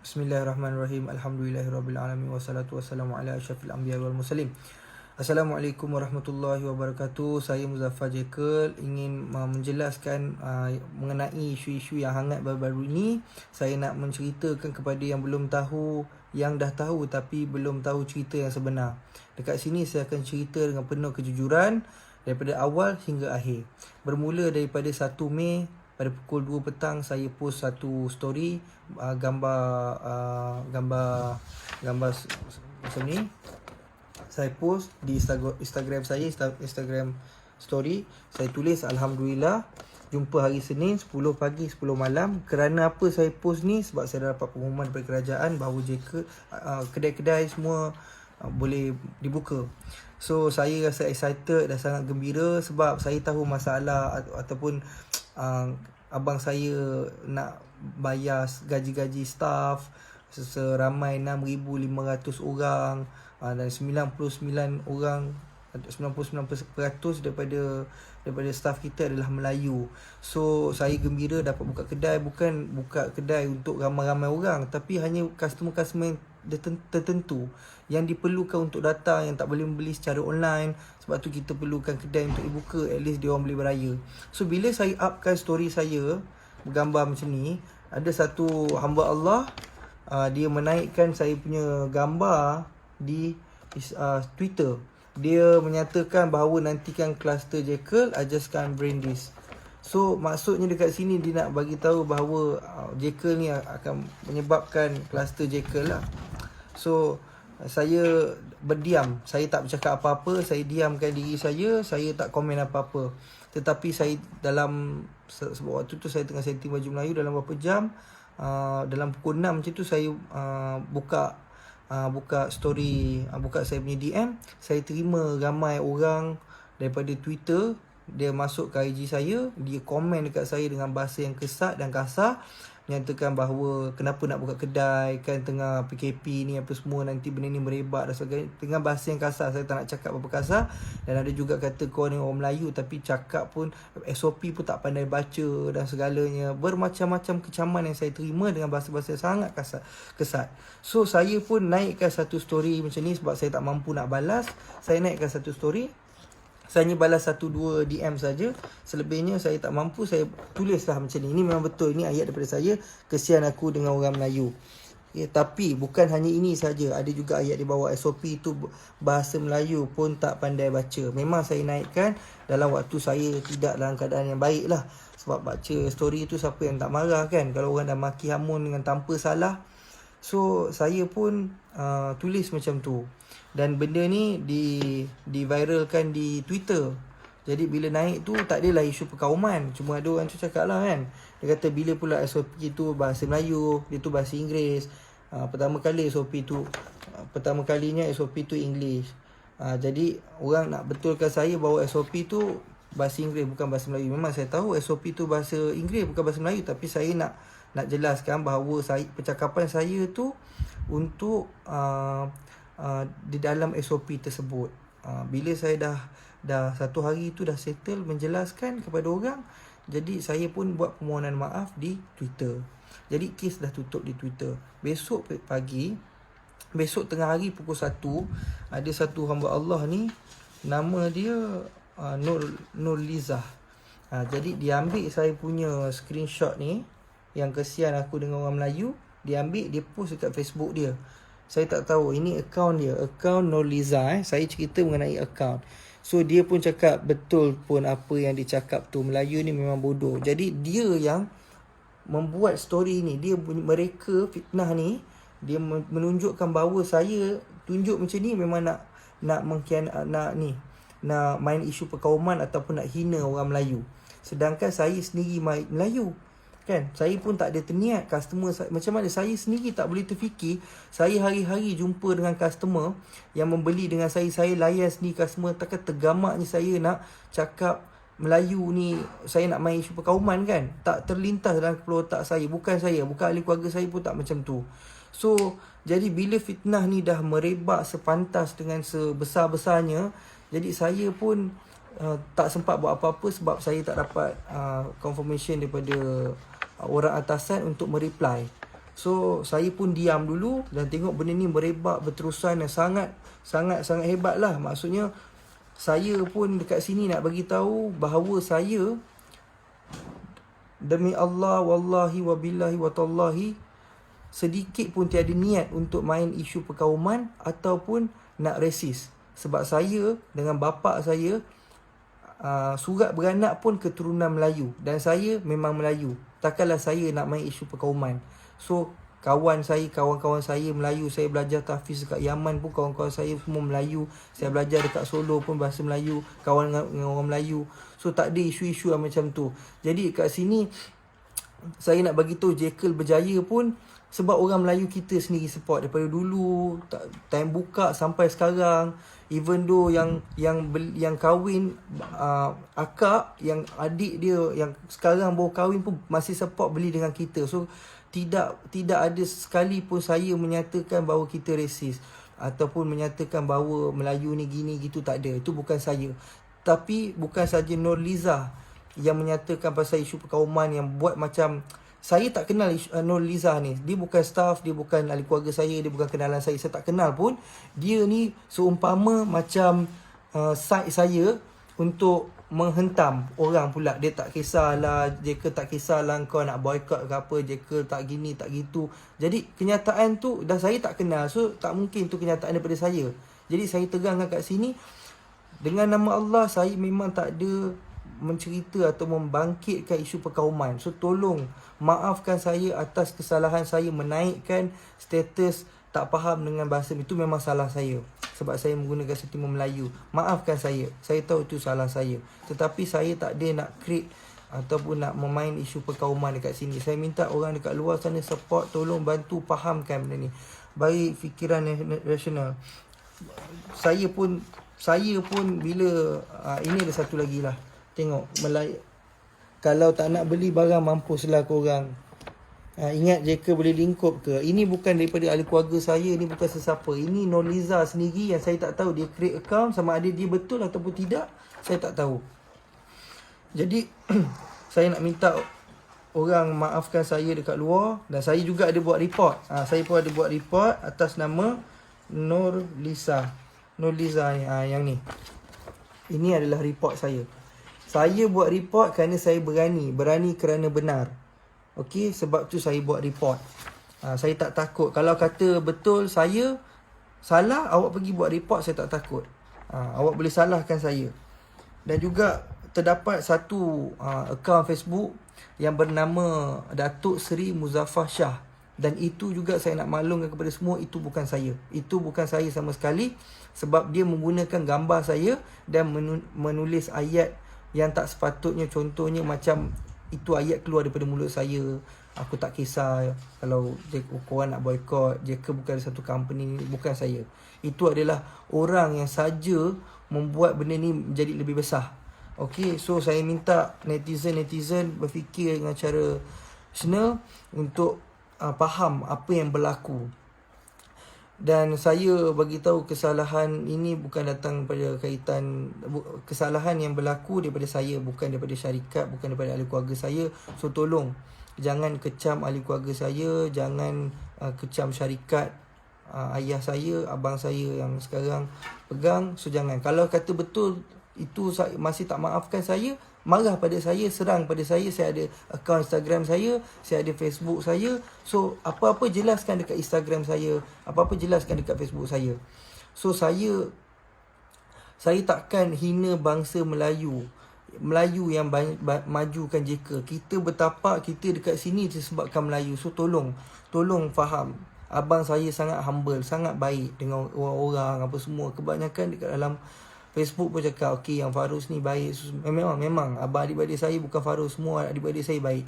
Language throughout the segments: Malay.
Bismillahirrahmanirrahim. Alhamdulillahirabbil alamin wassalatu wassalamu ala asyrafil anbiya wal mursalin. Assalamualaikum warahmatullahi wabarakatuh. Saya Muzaffar Jekyll ingin menjelaskan mengenai isu-isu yang hangat baru-baru ini. Saya nak menceritakan kepada yang belum tahu, yang dah tahu tapi belum tahu cerita yang sebenar. Dekat sini saya akan cerita dengan penuh kejujuran daripada awal hingga akhir. Bermula daripada 1 Mei pada pukul 2 petang saya post satu story gambar macam ni. Saya post di Instagram saya, Instagram story. Saya tulis Alhamdulillah jumpa hari Senin 10 pagi 10 malam. Kerana apa saya post ni? Sebab saya dah dapat pengumuman daripada kerajaan bahawa kedai-kedai semua boleh dibuka. So saya rasa excited dan sangat gembira sebab saya tahu masalah ataupun abang saya nak bayar gaji-gaji staff seramai 6,500 orang, dan 99% daripada staff kita adalah Melayu. So saya gembira dapat buka kedai, bukan buka kedai untuk ramai-ramai orang, tapi hanya customer-customer tertentu yang diperlukan untuk datang, yang tak boleh membeli secara online. Sebab tu kita perlukan kedai untuk dibuka, at least dia orang boleh beraya. So bila saya upkan story saya bergambar macam ni, ada satu hamba Allah, dia menaikkan saya punya gambar di Twitter. Dia menyatakan bahawa nantikan kluster Jekyll, I just can't bring this. So maksudnya dekat sini dia nak bagi tahu bahawa Jekyll ni akan menyebabkan kluster Jekyll lah. So saya berdiam, saya tak bercakap apa-apa, saya diamkan diri saya tak komen apa-apa. Tetapi saya dalam sebab waktu tu saya tengah setting baju Melayu, dalam beberapa jam, dalam pukul 6 macam tu saya buka story, buka saya punya DM. Saya terima ramai orang daripada Twitter, dia masuk ke IG saya, dia komen dekat saya dengan bahasa yang kesat dan kasar, menyatakan bahawa kenapa nak buka kedai, kan tengah PKP ni apa semua, nanti benda ni merebak dan sebagainya, dengan bahasa yang kasar. Saya tak nak cakap apa kasar. Dan ada juga kata kau ni orang Melayu tapi cakap pun SOP pun tak pandai baca dan segalanya. Bermacam-macam kecaman yang saya terima dengan bahasa-bahasa sangat kesat. So saya pun naikkan satu story macam ni sebab saya tak mampu nak balas. Saya naikkan satu story, saya hanya balas 1-2 DM saja. Selebihnya saya tak mampu. Saya tulislah macam ni. Ini memang betul. Ini ayat daripada saya. Kesian aku dengan orang Melayu. Ya, tapi bukan hanya ini saja. Ada juga ayat di bawah SOP itu bahasa Melayu pun tak pandai baca. Memang saya naikkan dalam waktu saya tidak dalam keadaan yang baik lah. Sebab baca story tu siapa yang tak marah kan, kalau orang dah maki hamun dengan tanpa salah. So saya pun tulis macam tu. Dan benda ni di-viralkan di Twitter. Jadi bila naik tu tak adalah isu perkauman. Cuma ada orang tu cakap lah kan, dia kata bila pula SOP tu bahasa Melayu, dia tu bahasa Inggeris. Pertama kalinya SOP tu English. Jadi orang nak betulkan saya bahawa SOP tu bahasa Inggeris bukan bahasa Melayu. Memang saya tahu SOP tu bahasa Inggeris bukan bahasa Melayu, tapi saya nak jelaskan bahawa percakapan saya tu untuk di dalam SOP tersebut. Bila saya dah satu hari tu dah settle menjelaskan kepada orang, jadi saya pun buat permohonan maaf di Twitter. Jadi kes dah tutup di Twitter. Besok tengah hari pukul 1, ada satu hamba Allah ni, nama dia Nur Lizah. Jadi dia ambil saya punya screenshot ni, yang kesian aku dengan orang Melayu, dia ambil, dia post dekat Facebook dia. Saya tak tahu, ini akaun dia, akaun Nurliza. Saya cerita mengenai akaun. So dia pun cakap betul pun apa yang dia cakap tu, Melayu ni memang bodoh. Jadi dia yang membuat story ni, dia mereka fitnah ni, dia menunjukkan bahawa saya tunjuk macam ni memang nak main isu perkauman ataupun nak hina orang Melayu. Sedangkan saya sendiri Melayu kan, saya pun tak ada terniat customer macam mana. Saya sendiri tak boleh terfikir, saya hari-hari jumpa dengan customer yang membeli dengan saya layan sendiri customer. Takkan tergamaknya saya nak cakap Melayu ni, saya nak main isu perkauman kan. Tak terlintas dalam kepala otak saya. Bukan ahli keluarga saya pun tak macam tu. So jadi bila fitnah ni dah merebak sepantas dengan sebesar-besarnya, jadi saya pun tak sempat buat apa-apa sebab saya tak dapat confirmation daripada orang atasan untuk mereply. So saya pun diam dulu dan tengok benda ni merebak berterusan dan sangat hebat lah. Maksudnya saya pun dekat sini nak bagi tahu bahawa saya, demi Allah, wallahi wabillahi watallahi, sedikit pun tiada niat untuk main isu perkauman ataupun nak resis. Sebab saya dengan bapa saya surat beranak pun keturunan Melayu dan saya memang Melayu. Takkanlah saya nak main isu perkauman. So kawan-kawan saya Melayu, saya belajar tahfiz dekat Yaman pun kawan-kawan saya semua Melayu. Saya belajar dekat Solo pun bahasa Melayu, kawan dengan orang Melayu. So tak ada isu-isu macam tu. Jadi kat sini saya nak bagi tahu Jekyll berjaya pun sebab orang Melayu kita sendiri support daripada dulu, time buka sampai sekarang. Even though yang kahwin akak, yang adik dia yang sekarang baru kahwin pun masih support beli dengan kita. So tidak ada sekali pun saya menyatakan bahawa kita resis ataupun menyatakan bahawa Melayu ni gini gitu, tak ada. Itu bukan saya. Tapi bukan saja Nurliza yang menyatakan pasal isu perkauman yang buat macam, saya tak kenal Nurliza ni. Dia bukan staff, dia bukan ahli keluarga saya, dia bukan kenalan saya. Saya tak kenal pun. Dia ni seumpama macam side saya untuk menghentam orang pula. Dia tak kisahlah, Jekyll tak kisahlah kau nak boycott ke apa, Jekyll tak gini, tak gitu. Jadi kenyataan tu dah saya tak kenal. So tak mungkin tu kenyataan daripada saya. Jadi saya terangkan kat sini, dengan nama Allah, saya memang tak ada mencerita atau membangkitkan isu perkauman. So tolong maafkan saya atas kesalahan saya menaikkan status tak faham dengan bahasa. Itu memang salah saya sebab saya menggunakan sentimen Melayu. Maafkan saya. Saya tahu itu salah saya. Tetapi saya tak ada nak create ataupun nak memain isu perkauman dekat sini. Saya minta orang dekat luar sana support, tolong bantu fahamkan benda ni. Baik fikiran rasional. Saya pun bila ini ada satu lagi lah. Tengok, kalau tak nak beli barang, mampuslah korang. Ingat Jekyll boleh lingkup ke? Ini bukan daripada ahli keluarga saya, ini bukan sesiapa. Ini Nurliza sendiri yang saya tak tahu dia create account, sama ada dia betul ataupun tidak, saya tak tahu. Jadi saya nak minta orang maafkan saya dekat luar. Dan saya juga ada buat report. Saya pun ada buat report atas nama Nurliza ni, yang ni. Ini adalah report saya. Saya buat report kerana saya berani kerana benar. Okey, sebab tu saya buat report. Saya tak takut. Kalau kata betul saya salah, awak pergi buat report, saya tak takut. Awak boleh salahkan saya. Dan juga terdapat satu akaun Facebook yang bernama Datuk Seri Muzaffar Shah. Dan itu juga saya nak maklumkan kepada semua, itu bukan saya. Itu bukan saya sama sekali. Sebab dia menggunakan gambar saya dan menulis ayat yang tak sepatutnya. Contohnya macam itu ayat keluar daripada mulut saya, aku tak kisah kalau korang nak boycott, Jekyll bukan satu company, bukan saya. Itu adalah orang yang saja membuat benda ni menjadi lebih besar. Okey, so saya minta netizen berfikir dengan cara rasional untuk faham apa yang berlaku. Dan saya bagi tahu kesalahan ini bukan datang pada kaitan, kesalahan yang berlaku daripada saya, bukan daripada syarikat, bukan daripada ahli keluarga saya. So tolong jangan kecam ahli keluarga saya, jangan kecam syarikat, ayah saya, abang saya yang sekarang pegang. So jangan. Kalau kata betul itu masih tak maafkan saya, marah pada saya, serang pada saya ada akaun Instagram saya ada Facebook saya. So apa-apa jelaskan dekat Instagram saya, apa-apa jelaskan dekat Facebook saya. So saya takkan hina bangsa Melayu yang majukan Jekyll. Kita bertapak, kita dekat sini disebabkan Melayu. So tolong faham. Abang saya sangat humble, sangat baik dengan orang-orang apa semua. Kebanyakan dekat dalam Facebook pun cakap, okey, yang Farus ni baik. Memang abang adik-adik saya bukan Farus, semua adik-adik saya baik.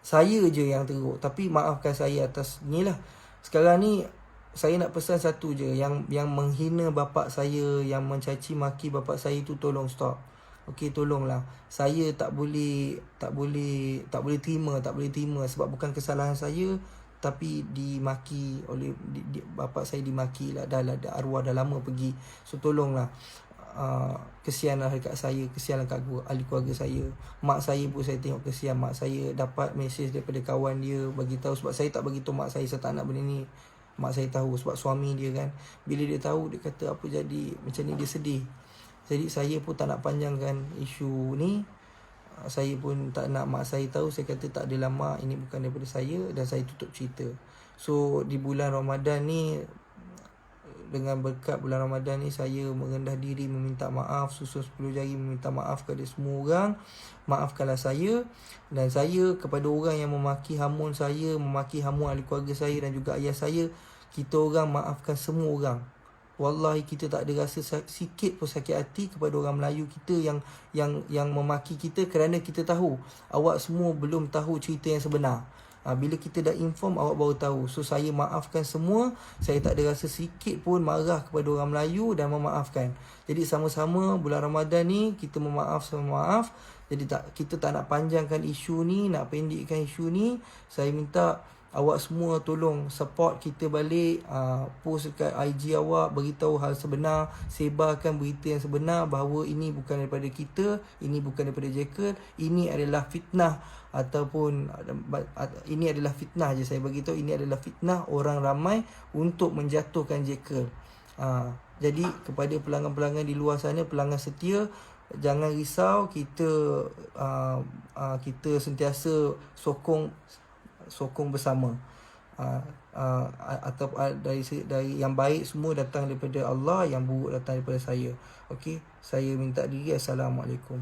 Saya je yang teruk. Tapi maafkan saya atas ni lah. Sekarang ni saya nak pesan satu je, yang menghina bapak saya, yang mencaci maki bapak saya tu, tolong stop. Okey, tolonglah. Saya tak boleh terima sebab bukan kesalahan saya, tapi dimaki oleh bapak saya, dimaki lah, dah arwah dah lama pergi. So tolonglah. kesianlah dekat saya, kesianlah kat ahli keluarga saya. Mak saya pun saya tengok kesian. Mak saya dapat mesej daripada kawan dia bagi tahu, sebab saya tak bagi tahu mak saya tak nak benda ni. Mak saya tahu sebab suami dia kan. Bila dia tahu, dia kata apa jadi, macam ni dia sedih. Jadi saya pun tak nak panjangkan isu ni. Saya pun tak nak mak saya tahu. Saya kata tak adalah mak, ini bukan daripada saya, dan saya tutup cerita. So di bulan Ramadan ni, dengan berkat bulan Ramadan ni, saya merendah diri meminta maaf, susun 10 jari meminta maaf kepada semua orang. Maafkanlah saya. Dan saya kepada orang yang memaki hamun saya, memaki hamun ahli keluarga saya dan juga ayah saya, kita orang maafkan semua orang. Wallahi kita tak ada rasa sikit pun sakit hati kepada orang Melayu kita yang memaki kita, kerana kita tahu awak semua belum tahu cerita yang sebenar. Bila kita dah inform, awak baru tahu. So saya maafkan semua. Saya tak ada rasa sikit pun marah kepada orang Melayu dan memaafkan. Jadi sama-sama bulan Ramadan ni kita memaaf sama maaf. Jadi kita tak nak panjangkan isu ni, nak pendekkan isu ni. Saya minta awak semua tolong support kita balik, post dekat IG awak, beritahu hal sebenar, sebarkan berita yang sebenar bahawa ini bukan daripada kita, ini bukan daripada Jekyll, ini adalah fitnah, ataupun ini adalah fitnah je saya bagi tahu, ini adalah fitnah orang ramai untuk menjatuhkan Jekyll. Jadi kepada pelanggan-pelanggan di luar sana, pelanggan setia, jangan risau, kita sentiasa sokong bersama. Atau dari yang baik semua datang daripada Allah, yang buruk datang daripada saya. Okey, saya minta diri. Assalamualaikum.